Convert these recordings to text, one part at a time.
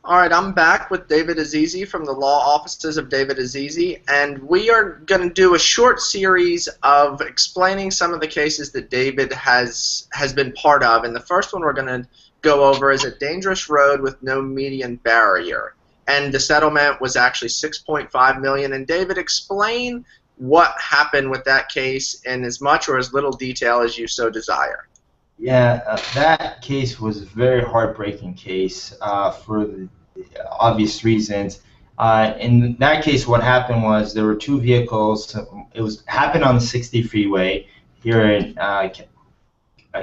All right, I'm back with David Azizi from the law offices of David Azizi, and we are going to do a short series of explaining some of the cases that David has been part of. And the first one we're going to go over is a dangerous road with no median barrier, and the settlement was actually 6.5 million. And David, explain what happened with that case in as much or as little detail as you so desire. Yeah, that case was a very heartbreaking case for the obvious reasons. In that case, what happened was there were two vehicles. It was happened on the 60 freeway here in, I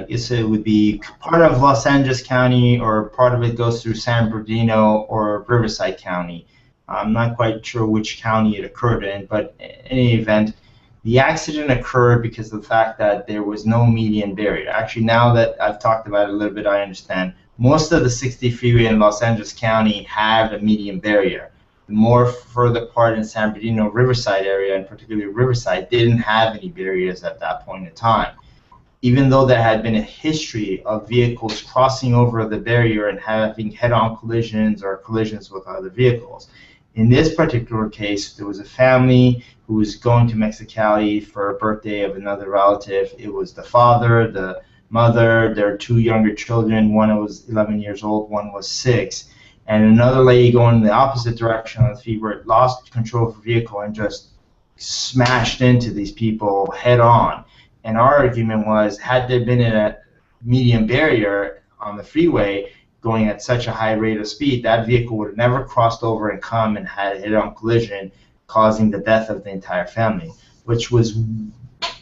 guess it would be part of Los Angeles County, or part of it goes through San Bernardino or Riverside County. I'm not quite sure which county it occurred in, but in any event, the accident occurred because of the fact that there was no median barrier. Actually, now that I've talked about it a little bit, I understand. Most of the 60 freeway in Los Angeles County have a median barrier. The more further part in San Bernardino, Riverside area, and particularly Riverside, didn't have any barriers at that point in time. Even though there had been a history of vehicles crossing over the barrier and having head-on collisions or collisions with other vehicles. In this particular case, there was a family who was going to Mexicali for a birthday of another relative. It was the father, the mother, their two younger children. One was 11 years old, one was 6. And another lady going in the opposite direction on the freeway lost control of the vehicle and just smashed into these people head on. And our argument was, had there been a median barrier on the freeway going at such a high rate of speed, that vehicle would have never crossed over and come and had a head-on collision, causing the death of the entire family. Which was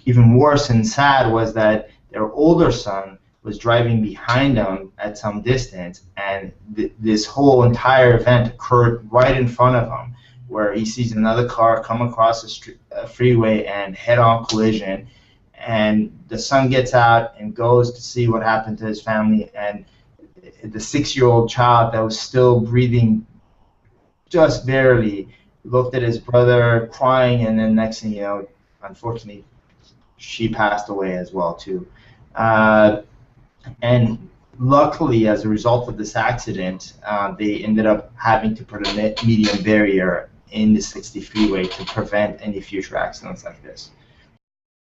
even worse and sad was that their older son was driving behind them at some distance, and this whole entire event occurred right in front of him, where he sees another car come across the freeway and head-on collision. And the son gets out and goes to see what happened to his family, and the 6-year-old child that was still breathing just barely looked at his brother crying, and then next thing you know, unfortunately, she passed away as well too. And luckily, as a result of this accident, they ended up having to put a median barrier in the 60 freeway to prevent any future accidents like this.